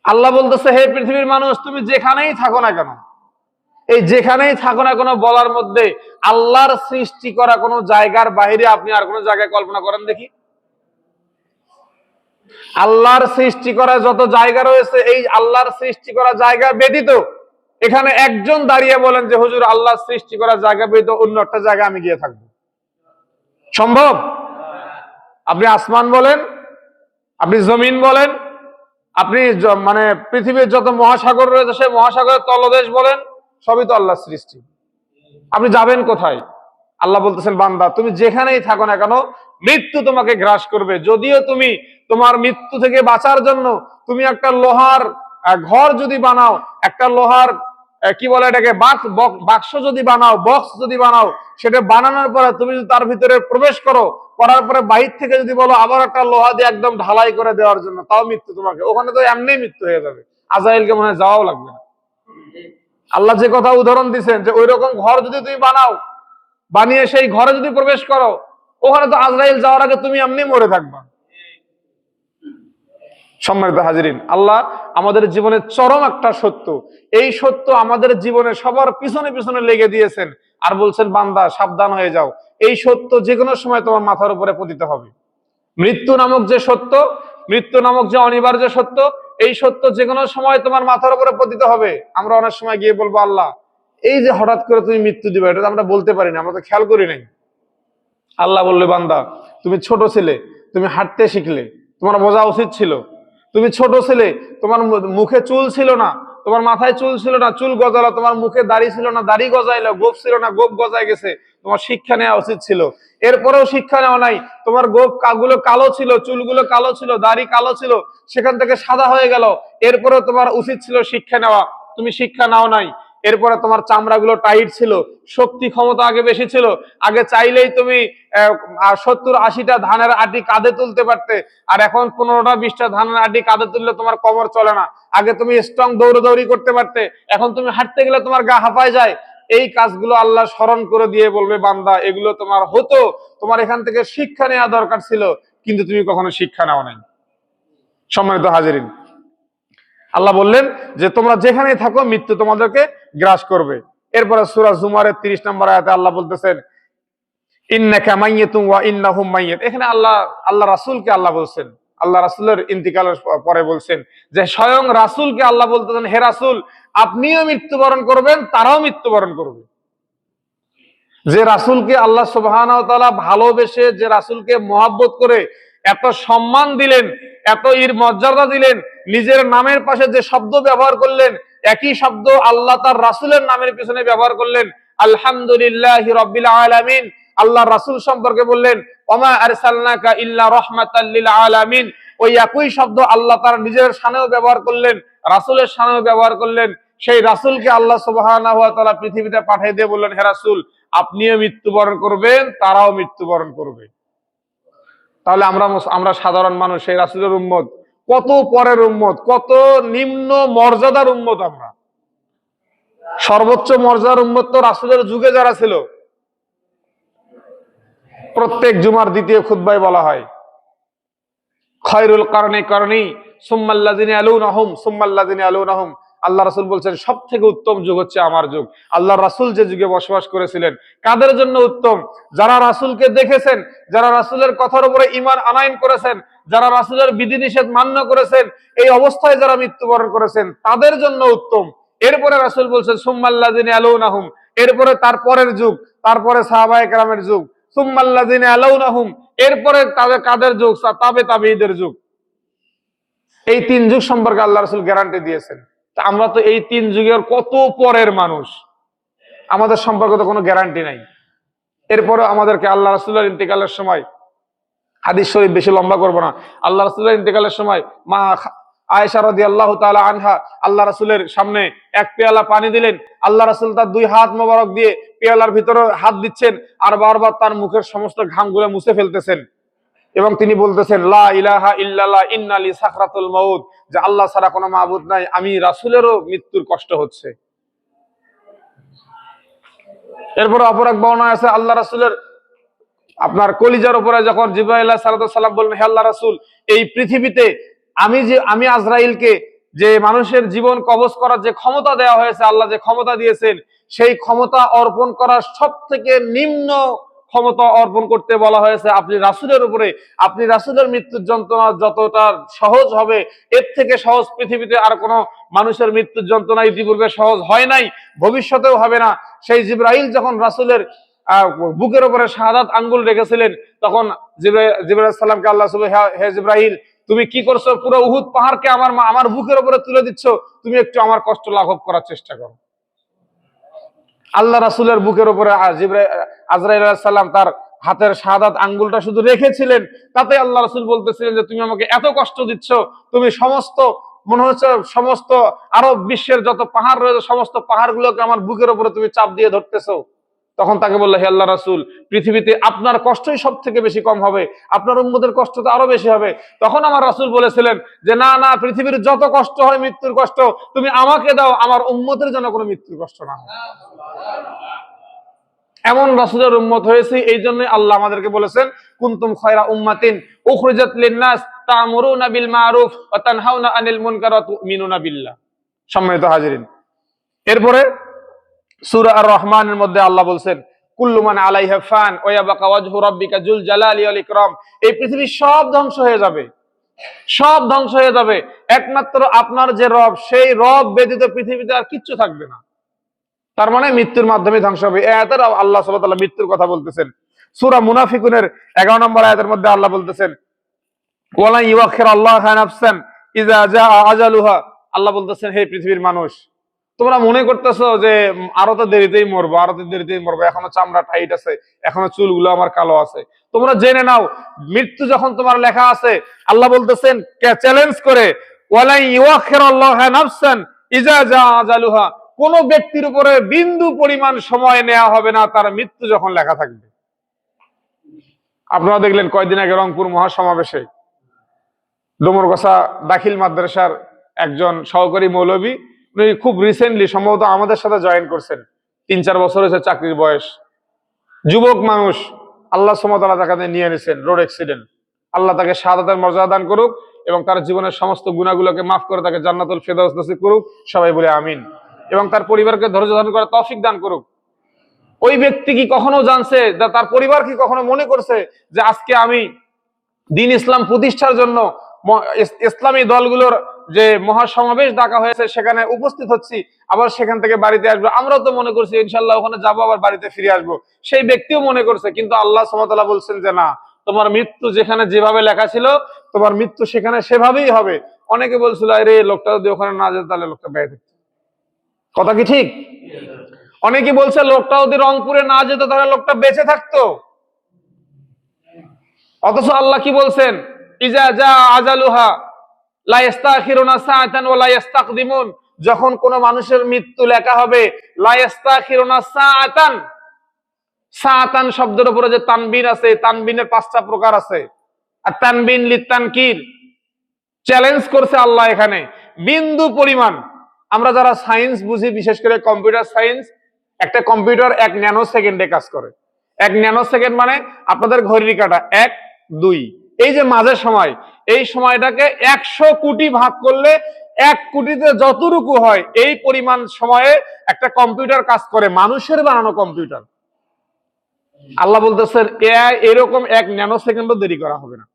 Speaker 1: আল্লাহ বলতেছে, হে পৃথিবীর মানুষ, তুমি যেখানেই থাকো না কেন। এই যেখানেই থাকো না কেন বলার মধ্যে আল্লাহর সৃষ্টি করা কোন জায়গার বাইরে আপনি আর কোন জায়গায় কল্পনা করেন দেখি। আল্লাহর সৃষ্টি করা যত জায়গা রয়েছে, এই আল্লাহর সৃষ্টি করা জায়গা ব্যতীত এখানে একজন দাঁড়িয়ে বলেন যে হুজুর আল্লাহর সৃষ্টি করা জায়গা ব্যতীত অন্য একটা জায়গায় আমি গিয়ে থাকবো? সম্ভব? আপনি আসমান বলেন, আপনি জমিন বলেন, আপনি মানে পৃথিবীর যত মহাসাগর রয়েছে সেই মহাসাগরের তলদেশ বলেন, সবই তো আল্লাহর সৃষ্টি। আপনি যাবেন কোথায়? আল্লাহ বলতেছেন, বান্দা তুমি যেখানেই থাকো না কেন মৃত্যু তোমাকে গ্রাস করবে। যদিও তুমি তোমার মৃত্যু থেকে বাঁচার জন্য তুমি একটা লোহার ঘর যদি বানাও, একটা লোহার কি বলে এটাকে, বাক্স যদি বানাও, বক্স যদি বানাও, সেটা বানানোর পরে তুমি যদি তার ভিতরে প্রবেশ করো, করার পরে বাহির থেকে যদি বলো আবার একটা লোহা দিয়ে একদম ঢালাই করে দেওয়ার জন্য, তাও মৃত্যু তোমাকে, ওখানে তো এমনি মৃত্যু হয়ে যাবে, আজরাইলকে মনে হয় যাওয়াও লাগবে না। আল্লাহ যে কথা উদাহরণ দিচ্ছেন যে ওই রকম ঘর যদি তুমি বানাও, বানিয়ে সেই ঘরে যদি প্রবেশ করো, ওখানে তো আজরাইল যাওয়ার আগে তুমি এমনি মরে থাকবা। সম্মানিত হাজিরিন, আল্লাহ আমাদের জীবনের চরম একটা সত্য, এই সত্য আমাদের জীবনে সবার পিছনে পিছনে লেগে দিয়েছেন, আর বলছেন বান্দা সাবধান হয়ে যাও, এই সত্য যে কোনো সময় তোমার মাথার উপরে পতিত হবে। মৃত্যু নামক যে সত্য, মৃত্যু নামক যে অনিবার্য সত্য, এই সত্য যে কোনো সময় তোমার মাথার উপরে পতিত হবে। আমরা অনেক সময় গিয়ে বলবো, আল্লাহ এই যে হঠাৎ করে তুমি মৃত্যু দিবে, এটা তো আমরা বলতে পারি না, আমরা তো খেয়াল করি নাই। আল্লাহ বললে, বান্দা তুমি ছোট ছেলে, তুমি হাঁটতে শিখলে, তোমার বোঝা উচিত ছিল। তুমি ছোট ছেলে, তোমার মুখে চুল ছিল না, তোমার মাথায় চুল ছিল না, চুল গজালো, তোমার মুখে দাড়ি ছিল না, দাড়ি গজাইলো, গোপ ছিল না, গোপ গজায় গেছে, তোমার শিক্ষা নেওয়া উচিত ছিল। এরপরেও শিক্ষা নেওয়া নাই, তোমার গোপ গুলো কালো ছিল, চুলগুলো কালো ছিল, দাড়ি কালো ছিল, সেখান থেকে সাদা হয়ে গেল, এরপরেও তোমার উচিত ছিল শিক্ষা নেওয়া, তুমি শিক্ষা নাও নাই। এরপরে তোমার চামড়াগুলো টাইট ছিল, শক্তি ক্ষমতা আগে বেশি ছিল, আগে চাইলেই তুমি 70-80টা ধানের আটি কাঁধে তুলতে পারতে, আর এখন 15টা-20টা ধানের আটি কাঁধে তুললে তোমার কোমর চলে না। আগে তুমি স্ট্রং দৌড়াদৌড়ি করতে পারতে, এখন তুমি হাঁটতে গেলে তোমার গা হাঁপায় যায়। এই কাজগুলো আল্লাহ স্মরণ করে দিয়ে বলবে, বান্দা এগুলো তোমার হতো, তোমার এখান থেকে শিক্ষা নেওয়া দরকার ছিল, কিন্তু তুমি কখনো শিক্ষা নাও নাই। সম্মানিত হাজিরিন, আল্লাহ বললেন যে তোমরা যেখানেই থাকো মৃত্যু তোমাদেরকে গ্রাস করবে। এরপরে সূরা জুমারের 30 নম্বর আয়াতে আল্লাহ বলতেছেন, ইন্নাকা মাইয়াতুন ওয়া ইন্নাহুম মাইয়াত। এখানে আল্লাহ রাসূলকে আল্লাহ বলছেন, আল্লাহ রাসূলের ইন্তিকালের পরে বলছেন যে স্বয়ং রাসূলকে আল্লাহ বলতেছেন, হে রাসূল আপনিও মৃত্যুবরণ করবেন, তারাও মৃত্যুবরণ করবে। যে রাসূলকে আল্লাহ সুবহানাহু ওয়া তাআলা ভালোবেসে, যে রাসূলকে মহব্বত করে এত সম্মান দিলেন, এত মর্যাদা দিলেন, নিজের নামের পাশে যে শব্দ ব্যবহার করলেন, একই শব্দ আল্লাহ তার রাসূলের নামের পিছনে ব্যবহার করলেন, আলহামদুলিল্লাহি রাব্বিল আলামিন। আল্লাহ রাসূল সম্পর্কে বললেন, ওমা আরসালনাকা ইল্লা রাহমাতাল লিল আলামিন। ওই একই শব্দ আল্লাহ তার নিজের শানেও ব্যবহার করলেন, রাসূলের শানেও ব্যবহার করলেন। সেই রাসূলকে আল্লাহ সুবহানাহু ওয়া তাআলা পৃথিবীতে পাঠিয়ে দিয়ে বললেন, হে রাসূল আপনিও মৃত্যুবরণ করবেন, তারাও মৃত্যুবরণ করবে। তাহলে আমরা সাধারণ মানুষ, সেই রাসূলের উম্মত, কত পরের উম্মত, কত নিম্ন মর্যাদার উম্মত আমরা। সর্বোচ্চ মর্যাদার উম্মত তো রাসূলের যুগে যারা ছিল, প্রত্যেক জুমার দ্বিতীয় খুতবায় বলা হয় খায়রুল কারনি কারনি সুম্মাল্লাযিনা ইয়ালুনাহুম সুম্মাল্লাযিনা ইয়ালুনাহুম। আল্লাহ রাসূল বলছেন সব থেকে উত্তম যুগ হচ্ছে আমার যুগ। আল্লাহ রাসূল যে যুগে বসবাস করেছিলেন কাদের জন্য উত্তম? যারা রাসূলকে দেখেছেন, যারা রাসূলের কথার উপরে ঈমান আনায়ন করেছেন, যারা রাসূলের বিধিনিষেধ মান্য করেছেন, এই অবস্থায় যারা মৃত্যুবরণ করেছেন তাদের জন্য উত্তম। এরপরে রাসূল বলছেন সুম্মাল্লাযিনা ইয়ালুনাহুম, এরপরে তারপরের যুগ, তারপরে সাহাবায়ে কেরামের যুগ, সুম্মাল্লাযিনা ইয়ালুনাহুম, এরপরে তাদের কাদের যুগ? তাবে তাবেঈদের যুগ। এই তিন যুগ সম্পর্কে আল্লাহ রাসূল গ্যারান্টি দিয়েছেন। তা আমরা তো এই তিন যুগের কত পরের মানুষ, আমাদের সম্পর্কে তো কোনো গ্যারান্টি নাই। এরপরে আমাদেরকে আল্লাহ রাসূলের ইন্তেকালের সময়, হাদিস শরীফ বেশি লম্বা করব না, আল্লাহ রাসূলের ইন্তেকালের সময় মা আয়েশা রাদিয়াল্লাহু তাআলা আনহা আল্লাহ রাসূলের সামনে এক পেয়ালা পানি দিলেন। আল্লাহ রাসূল তার দুই হাত মোবারক দিয়ে পেয়ালার ভিতরে হাত দিচ্ছেন আর বারবার তার মুখের সমস্ত ঘামগুলো মুছে ফেলতেছেন এবং তিনি বলতেছেন লা ইলাহা ইল্লাল্লাহ ইন্না লি সাকরাতুল মাউত, যে আল্লাহ ছাড়া কোনো মাবুদ নাই, আমি রাসূলেরও মৃত্যুর কষ্ট হচ্ছে। এরপর অপর এক বর্ণনা আছে আল্লাহ রাসূলের আপনার কলিজার উপরে যখন জিবরাইল আলাইহিস সালাম বললেন হে আল্লাহ রাসূল, এই পৃথিবীতে আমি আজরাইলকে যে মানুষের জীবন কবজ করার যে ক্ষমতা দেওয়া হয়েছে, আল্লাহ যে ক্ষমতা দিয়েছেন, সেই ক্ষমতা অর্পণ করার সব থেকে নিম্ন ক্ষমতা অর্পণ করতে বলা হয়েছে আপনি রাসূলের উপরে। আপনি রাসূলের মৃত্যুর যন্ত্রণা যতটা সহজ হবে, এর থেকে সহজ পৃথিবীতে আর কোনো মানুষের মৃত্যুর যন্ত্রণা ইতিপূর্বে সহজ হয় নাই, ভবিষ্যতেও হবে না। সেই জিবরাইল যখন রাসূলের বুকের উপরে শাহাদাত আঙ্গুল রেখেছিলেন, তখন জিবরাইল সালামকে আল্লাহ সুবহানাহু, হে জিবরাইল তুমি কি করছো? পুরো উহুদ পাহাড়কে আমার বুকের উপরে তুলে দিচ্ছ, তুমি একটু আমার কষ্ট লাঘব করার চেষ্টা করো। আল্লাহ রাসূলের বুকের উপরে আজরাইল আলাইহিস সালাম তার হাতের শাহাদাত আঙ্গুলটা শুধু রেখেছিলেন, তাতে আল্লাহ রাসূল বলতেছিলেন যে তুমি আমাকে এত কষ্ট দিচ্ছ, তুমি সমস্ত মনে হচ্ছে সমস্ত আরব বিশ্বের যত পাহাড় রয়েছে সমস্ত পাহাড়গুলোকে আমার বুকের উপরে তুমি চাপ দিয়ে ধরতেছো। তখন তাকে বলল হে আল্লাহ রাসূল, পৃথিবীতে আপনার কষ্টই সব থেকে বেশি কম হবে, আপনার উম্মতের কষ্ট তো আরো বেশি হবে। তখন আমার রাসূল বলেছিলেন যে না না, পৃথিবীর যত কষ্ট হয় মৃত্যুর কষ্ট তুমি আমাকে দাও, আমার উম্মতের জন্য কোনো মৃত্যুর কষ্ট না হয়। এমন রাসূলের উম্মত হয়েছে, এই জন্য আল্লাহ আমাদেরকে বলেছেন কুনতুম খায়রা উম্মাতিন উখরিজাত লিন-নাস তা'মুরুনা বিল মা'রুফ ওয়া তানহাউনা আনিল মুনকার ওয়া তু'মিনুনা বিল্লাহ। সম্মানিত হাজিরিন, এরপরে সূরা আর-রহমানের মধ্যে আল্লাহ বলছেন কুল্লু মান আলাইহা ফান ওয়া ইয়াবকা ওয়াজহু রাব্বিকা যুল জালালি ওয়াল ইকরাম। এই পৃথিবীর সব ধ্বংস হয়ে যাবে, সব ধ্বংস হয়ে যাবে, একমাত্র আপনার যে রব, সেই রব ব্যতীত পৃথিবীতে আর কিচ্ছু থাকবে না। তার মানে মৃত্যুর মাধ্যমে ধ্বংস হবে। এই আয়াতে আল্লাহ সুবহানাহু ওয়া তাআলা মৃত্যুর কথা বলতেছেন। সূরা মুনাফিকুনের 11 নম্বর আয়াতের মধ্যে আল্লাহ বলতেছেন ওয়ালা ইউআখিরুল্লাহু নাফসান ইযা জাআ আজালুহা। আল্লাহ বলতেছেন হে পৃথিবীর মানুষ, তোমরা মনে করতেছো যে আরো তো দেরিতেই মরবো, আরো তো দেরিতেই মরবো, এখনো চামড়া টাইট আছে, এখনো চুলগুলো আমার কালো আছে। তোমরা জেনে নাও মৃত্যু যখন তোমার লেখা আছে, আল্লাহ বলতেছেন চ্যালেঞ্জ করে ওয়ালা ইউআখিরুল্লাহু নাফসান ইযা জাআ আজালুহা, কোন ব্যক্তির উপরে বিন্দু পরিমাণ সময় নেওয়া হবে না তার মৃত্যু যখন লেখা থাকবে। আপনারা দেখলেন কয়েকদিন আগে রংপুর মহাসমাবেশে ডোমরগোসা দাখিল মাদ্রাসার একজন সহকারী মৌলবী, উনি খুব রিসেন্টলি সম্ভবত আমাদের সাথে জয়েন করছেন, 3-4 বছর হয়েছে চাকরির বয়স, যুবক মানুষ, আল্লাহ সুবহানাহু ওয়া তাআলা তাকে নিয়ে নিয়েছেন রোড অ্যাক্সিডেন্ট। আল্লাহ তাকে শাহাদাতের মর্যাদা দান করুক এবং তার জীবনের সমস্ত গুনাহগুলোকে মাফ করে তাকে জান্নাতুল ফেরদাউস নসিব করুক, সবাই বলে আমিন। এবং তার পরিবারকে ধৈর্য ধারণ করার তৌফিক দান করুক। ওই ব্যক্তি কি কখনো জানছে, তার পরিবার কি কখনো মনে করছে যে আজকে আমি দ্বীন ইসলাম প্রতিষ্ঠার জন্য ইসলামী দলগুলোর যে মহাসমাবেশ ডাকা হয়েছে সেখানে উপস্থিত হচ্ছি, আবার সেখান থেকে বাড়িতে আসবো? আমরাও তো মনে করছি ইনশাআল্লাহ ওখানে যাবো, আবার বাড়িতে ফিরে আসবো। সেই ব্যক্তিও মনে করছে, কিন্তু আল্লাহ সুবহানাহু ওয়া তাআলা বলছেন যে না, তোমার মৃত্যু যেখানে যেভাবে লেখা ছিল তোমার মৃত্যু সেখানে সেভাবেই হবে। অনেকে বলছিল আরে লোকটা যদি ওখানে না যেত তাহলে লোকটা বেঁচে থাকতো। কথা কি ঠিক? অনেকে বলছে লোকটা যদি রংপুরে না যেত তাহলে লোকটা বেঁচে থাকতো। অথচ আল্লাহ কি বলছেন ইজা জা আজালুহা লা ইস্তাখিরুনা সাআতান ওয়া লা ইস্তাকদিমুন। যখন কোন মানুষের মৃত্যু লেখা হবে লা ইস্তাখিরুনা সাআতান, সাআতান শব্দের উপরে যে তানবিন আছে, তানবিনের 5টা প্রকার আছে। আর তানবিন লিতানকির, চ্যালেঞ্জ করছে আল্লাহ এখানে বিন্দু পরিমাণ আমরা যারা সায়েন্স বুঝি, বিশেষ করে কম্পিউটার সায়েন্স, একটা কম্পিউটার 1 ন্যানো সেকেন্ডে কাজ করে। 1 ন্যানো সেকেন্ড মানে আপনাদের ঘড়ির কাঁটা 1 2, এই যে মাঝের সময়, এই সময়টাকে 100 কোটি ভাগ করলে 1 কোটিতে যতটুকু হয় এই পরিমাণ সময়ে একটা কম্পিউটার কাজ করে, মানুষের বানানো কম্পিউটার। আল্লাহ বলতেছেন এরকম 1 ন্যানো সেকেন্ডও দেরি করা হবে না,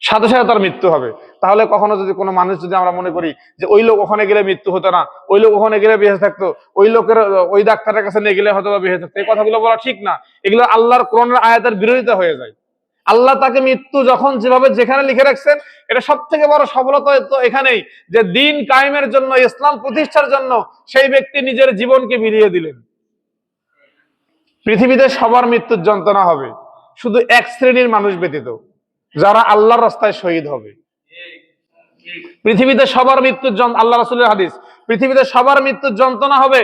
Speaker 1: সাথে সাথে তার মৃত্যু হবে। তাহলে কখনো যদি কোনো মানুষ, যদি আমরা মনে করি যে ওই লোক ওখানে গেলে মৃত্যু হতো না, ওই লোক ওখানে গেলে বেঁচে থাকতো, ওই লোকের ওই ডাক্তারের কাছে নিয়ে গেলে হয়তো বেঁচে থাকতো, এই কথাগুলো বলা ঠিক না। এগুলো আল্লাহর কোরআনের আয়াতের বিরোধিতা হয়ে যায়। আল্লাহ তাকে মৃত্যু যখন যেভাবে যেখানে লিখে রাখছেন, এটা সব থেকে বড় সফলতা তো এখানেই যে দিন কায়েমের জন্য, ইসলাম প্রতিষ্ঠার জন্য সেই ব্যক্তি নিজের জীবনকে বিলিয়ে দিলেন। পৃথিবীতে সবার মৃত্যুর যন্ত্রণা হবে, শুধু 1 শ্রেণীর মানুষ ব্যতীত, যারা আল্লাহর রাস্তায় শহীদ হবে। পৃথিবীতে সবার মৃত্যুর আল্লাহ রাসূলের হাদিস, পৃথিবীতে সবার মৃত্যুর যন্ত্রণা হবে।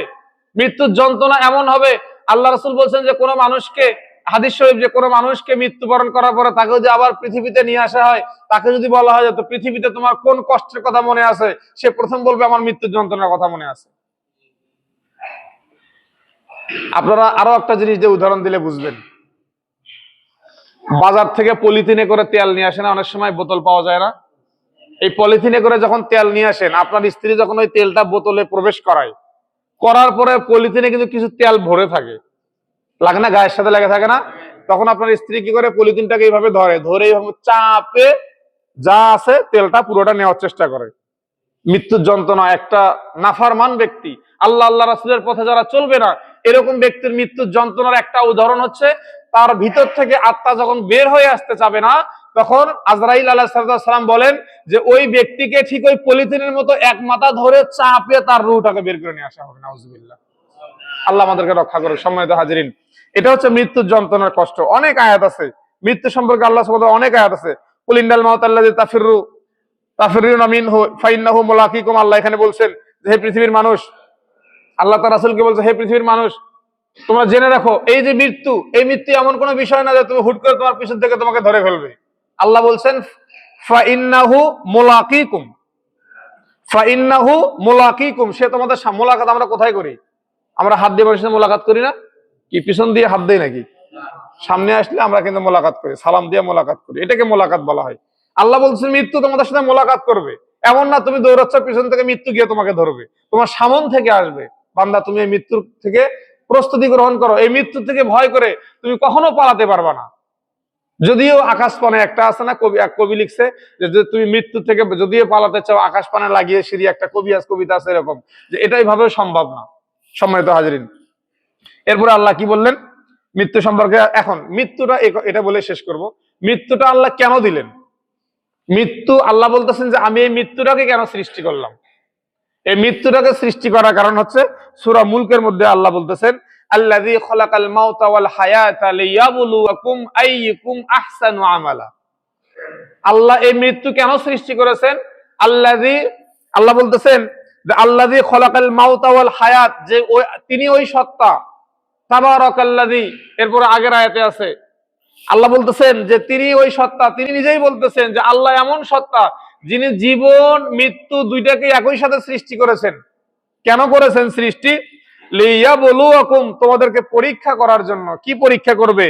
Speaker 1: মৃত্যুর যন্ত্রণা এমন হবে, আল্লাহ রাসূল বলছেন যে কোনো মানুষকে, হাদিস শরীফ, যে কোনো মানুষকে মৃত্যুবরণ করার পরে তাকে যদি আবার পৃথিবীতে নিয়ে আসা হয়, তাকে যদি বলা হয় যে তো পৃথিবীতে তোমার কোন কষ্টের কথা মনে আছে, সে প্রথম বলবে আমার মৃত্যুর যন্ত্রণার কথা মনে আছে। আপনারা আরো একটা জিনিস দিয়ে উদাহরণ দিলে বুঝবেন। বাজার থেকে পলিথিনে করে তেল নিয়ে আসে না, অনেক সময় বোতল পাওয়া যায় না? এই পলিথিনে করে যখন তেল নিয়ে আসেন, আপনার স্ত্রী যখন ওই তেলটা বোতলে প্রবেশ করায়, করার পরে পলিথিনে কিন্তু কিছু তেল ভরে থাকে, লাগে না, গায়ের সাথে লেগে থাকে না? তখন আপনার স্ত্রী কি করে, পলিথিনটাকে এইভাবে ধরে এইভাবে চাপে যা আছে তেলটা পুরোটা নেওয়ার চেষ্টা করে। মৃত্যুর যন্ত্রণা একটা নাফরমান ব্যক্তি, আল্লাহ রাসূলের পথে যারা চলবে না, এরকম ব্যক্তির মৃত্যুর যন্ত্রণার একটা উদাহরণ হচ্ছে, তার ভিতর থেকে আত্মা যখন বের হয়ে আসতে যাবে না, তখন আজরাইল আলাইহিস সালাম বলেন যে ওই ব্যক্তিকে ঠিক ওই পলিথিনের মতো এক মাথা ধরে চাপে তার রূহটাকে বের করে নিয়ে আসা হবে। নাউজুবিল্লাহ। আল্লাহ আমাদেরকে রক্ষা করুক। সম্মানিত হাজিরিন, এটা হচ্ছে মৃত্যুর যন্ত্রণার কষ্ট। অনেক আয়াত আছে মৃত্যু সম্পর্কে, আল্লাহ সুবহানাহু ওয়া তাআলা অনেক আয়াত আছে। কুল ইন্নাল মাউতাল্লাযী তাফিরুনা মিনহু ফাইন্নাহু মুলাকিকুম। আল্লাহ এখানে বলছেন যে হে পৃথিবীর মানুষ, আল্লাহ তার রাসূলকে বলছে হে পৃথিবীর মানুষ, তোমরা জেনে রাখো এই যে মৃত্যু, এই মৃত্যু এমন কোনো বিষয় না যে তুমি হুট করে তোমার পিছন থেকে তোমাকে ধরে ফেলবে। আল্লাহ বলছেন ফাইন্নাহু মুলাকিকুম, ফাইন্নাহু মুলাকিকুম, সে তোমাদের মোলাকাত আমরা কোথায় করি? আমরা হাত দিয়ে মানুষের সাথে মোলাকাত করি না? কি পিছন দিয়ে হাত দেই নাকি? সামনে আসলে আমরা কিন্তু মোলাকাত করি, সালাম দিয়ে মোলাকাত করি, এটাকে মোলাকাত বলা হয়। আল্লাহ বলছেন মৃত্যু তোমাদের সাথে মোলাকাত করবে। এমন না তুমি দৌড়াচ্ছ পিছন থেকে মৃত্যু গিয়ে তোমাকে ধরবে, তোমার সামন থেকে আসবে। বান্দা, তুমি এই মৃত্যুর থেকে প্রস্তুতি গ্রহণ করো। এই মৃত্যু থেকে ভয় করে তুমি কখনো পালাতে পারবা না। যদিও আকাশপানে একটা আছে না, এক কবি লিখছে যে তুমি মৃত্যু থেকে যদিও পালাতে চাও, আকাশপানে লাগিয়ে সিঁড়ি, একটা কবিতা আছে এরকম, যে এটাই ভাবে সম্ভব না। সম্মানিত হাজিরিন, এরপরে আল্লাহ কি বললেন মৃত্যু সম্পর্কে? এখন মৃত্যুটা এটা বলে শেষ করব। মৃত্যুটা আল্লাহ কেন দিলেন? মৃত্যু, আল্লাহ বলতেছেন যে আমি এই মৃত্যুটাকে কেন সৃষ্টি করলাম। এই মৃত্যুটাকে সৃষ্টি করার কারণ হচ্ছে সূরা মুলকের মধ্যে আল্লাহ বলতেছেন আল্লাযী খালাকাল মাউতা ওয়াল হায়াতা লিয়াবলুয়াকুম আইয়ুকুম আহসানু আমালা। আল্লাহ এই মৃত্যু কেন সৃষ্টি করেছেন? আল্লাহ বলতেছেন যে আল্লাযী খালাকাল মাউতা ওয়াল হায়াত, যে তিনি ওই সত্তা। তাবারাকাল্লাযী, এরপর আগের আয়াতে আছে আল্লাহ বলতেছেন যে তিনি ওই সত্তা, তিনি নিজেই বলতেছেন যে আল্লাহ এমন সত্তা যিনি জীবন মৃত্যু দুইটাকে একই সাথে সৃষ্টি করেছেন। কেন করেছেন সৃষ্টি? লিয়াবলুয়াকুম, তোমাদেরকে পরীক্ষা করার জন্য। কি পরীক্ষা করবে?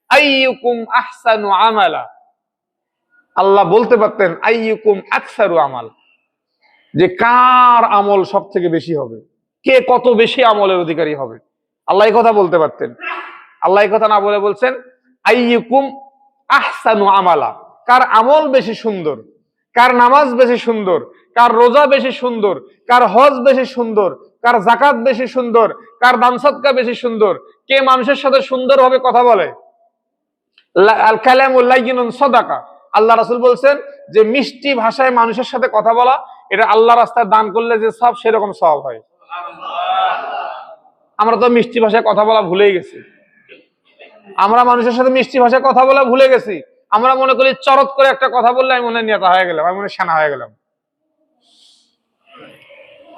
Speaker 1: আইয়ুকুম আহসানু আমালা। আল্লাহ বলতে পারতেন আইয়ুকুম আকসারু আমাল, যে কার আমল সব থেকে বেশি হবে, কে কত বেশি আমলের অধিকারী হবে। আল্লাহ এই কথা বলতে পারতেন। আল্লাহ এই কথা না বলে বলছেন আইয়ুকুম আহসানু আমালা, কার আমল বেশি সুন্দর, কার নামাজ বেশি সুন্দর, কার রোজা বেশি সুন্দর, কার হজ বেশি সুন্দর, কার যাকাত বেশি সুন্দর, কার দান সদকা বেশি সুন্দর, কে মানুষের সাথে সুন্দরভাবে কথা বলে। আল কালামু লাইয়িনুন সাদাকা। আল্লাহ রাসূল বলছেন যে মিষ্টি ভাষায় মানুষের সাথে কথা বলা, এটা আল্লাহ রাস্তায় দান করলে যে সব, সেরকম সওয়াব হয়। আমরা তো মিষ্টি ভাষায় কথা বলা ভুলেই গেছি। আমরা মানুষের সাথে মিষ্টি ভাষায় কথা বলা ভুলে গেছি। আমরা মনে করি চরত করে একটা কথা বললে আমি মনে নেতা হয়ে গেলাম, আমি মনে সেনা হয়ে গেলাম।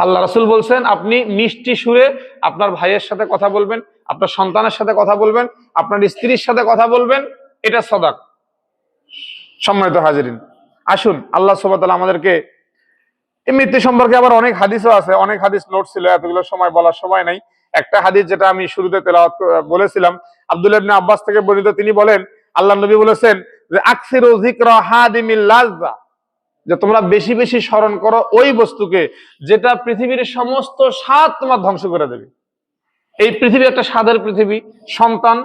Speaker 1: আল্লাহ রাসূল বলছেন আপনি মিষ্টি সুরে আপনার ভাইয়ের সাথে কথা বলবেন, আপনার সন্তানের সাথে কথা বলবেন, আপনার স্ত্রীর সাথে কথা বলবেন, এটা সাদাক। সম্মানিত হাজিরিন, আসুন আল্লাহ সুবহানাহু ওয়া তাআলা আমাদেরকে এই মৃত্যু সম্পর্কে আবার অনেক হাদিসও আছে, অনেক হাদিস নোট ছিল, এতগুলো সময় বলার সময় নাই। একটা হাদিস যেটা আমি শুরুতে তেলাওয়াত বলেছিলাম, আব্দুল্লাহ ইবনে আব্বাস থেকে বর্ণিত, তিনি বলেন আল্লাহ নবী বলেছেন যে আকসিরু যিকরা হাদিমিল লাযযা, যে তোমরা বেশি বেশি স্মরণ করো ওই বস্তুকে যেটা পৃথিবীর সমস্ত স্বাদ তোমার ধ্বংস করে দেবে। এই পৃথিবী একটা স্বাদের পৃথিবী, সন্তান,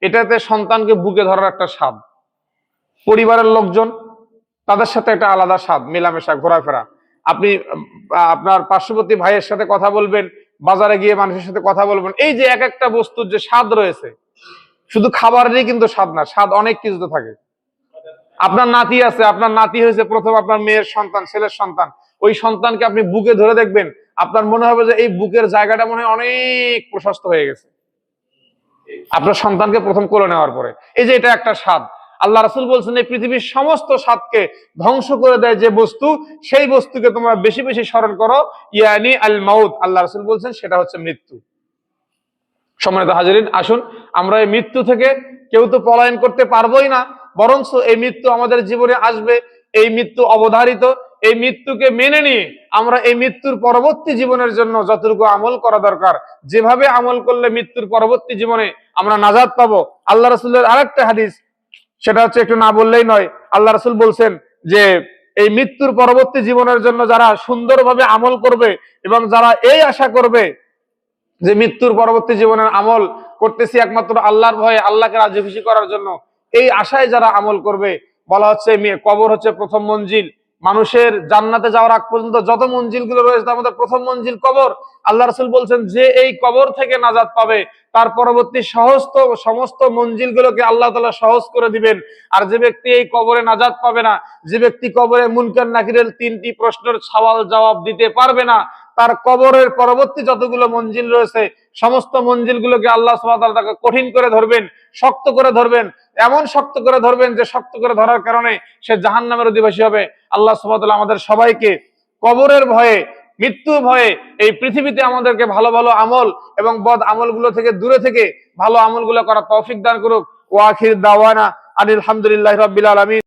Speaker 1: এটাতে সন্তানকে বুকে ধরার একটা স্বাদ, পরিবারের লোকজন তাদের সাথে একটা আলাদা স্বাদ, মেলামেশা, ঘোরাফেরা। আপনি আপনার পার্শ্ববর্তী ভাইয়ের সাথে কথা বলবেন, বাজারে গিয়ে মানুষের সাথে কথা বলবেন, এই যে এক একটা বস্তুর যে স্বাদ রয়েছে, শুধু খাবারেরই কিন্তু স্বাদ না, স্বাদ অনেক কিছুতে থাকে। আপনার নাতি আছে, আপনার নাতি হয়েছে প্রথম আপনার মেয়ের সন্তান, ছেলের সন্তান, ওই সন্তানকে আপনি বুকে ধরে দেখবেন, আপনার মনে হবে যে এই বুকের জায়গাটা মনে হয় অনেক প্রশস্ত হয়ে গেছে আপনার সন্তানকে প্রথম কোলে নেওয়ার পরে। এই যে এটা একটা স্বাদ। আল্লাহ রাসূল বলছেন এই পৃথিবীর সমস্ত স্বাদকে ধ্বংস করে দেয় যে বস্তু, সেই বস্তুকে তোমরা বেশি বেশি স্মরণ করো, ইয়ানি আল মাউত। আল্লাহ রাসূল বলছেন সেটা হচ্ছে মৃত্যু। সম্মানিত হাজিরিন, আসুন আমরা এই মৃত্যু থেকে কেউ তো পলায়ন করতে পারবোই না, বরঞ্চ এই মৃত্যু আমাদের জীবনে আসবে, এই মৃত্যু অবধারিত। এই মৃত্যুকে মেনে নিয়ে আমরা এই মৃত্যুর পরবর্তী জীবনের জন্য যতটুকু আমল করা দরকার, যেভাবে আমল করলে মৃত্যুর পরবর্তী জীবনে আমরা নাজাত পাবো। আল্লাহ রাসূলের আরেকটা হাদিস, সেটা হচ্ছে একটু না বললেই নয়। আল্লাহ রাসূল বলছেন যে এই মৃত্যুর পরবর্তী জীবনের জন্য যারা সুন্দরভাবে আমল করবে এবং যারা এই আশা করবে যে মৃত্যুর পরবর্তী জীবনের আমল করতেছি একমাত্র আল্লাহর ভয়ে, আল্লাহকে রাজি খুশি করার জন্য, এই আশায় যারা আমল করবে, বলা হচ্ছে কবর হচ্ছে প্রথম মঞ্জিল। মানুষের জান্নাতে যাওয়ার আগ পর্যন্ত যত মঞ্জিল গুলো রয়েছে তার মধ্যে প্রথম মঞ্জিল কবর। আল্লাহ রাসূল বলছেন যে এই কবর থেকে নাজাত পাবে, তার পরবর্তী সমস্ত মঞ্জিল গুলোকে আল্লাহ তাআলা সহজ করে দিবেন। আর যে ব্যক্তি এই কবরে নাজাত পাবে না, যে ব্যক্তি কবরে মুনকার নাকিরের 3টি প্রশ্নের সওয়াল জবাব দিতে পারবে না, তার কবরের পরবর্তী যতগুলো মঞ্জিল রয়েছে সমস্ত মঞ্জিল গুলোকে আল্লাহ সুবহানাহু ওয়া তাআলা তাকে কঠিন করে ধরবেন, শক্ত করে ধরবেন, এমন শক্ত করে ধরবেন যে শক্ত করে ধরার কারণে সে জাহান্নামের অধিবাসী হবে। আল্লাহ সুবহানাহু ওয়া তাআলা আমাদের সবাইকে কবরের ভয়ে, মৃত্যুর ভয়ে এই পৃথিবীতে আমাদেরকে ভালো ভালো আমল এবং বদ আমলগুলো থেকে দূরে থেকে ভালো আমলগুলো করার তৌফিক দান করুক। ওয়া আখির দাওয়ানা আলহামদুলিল্লাহি রাব্বিল আলামিন।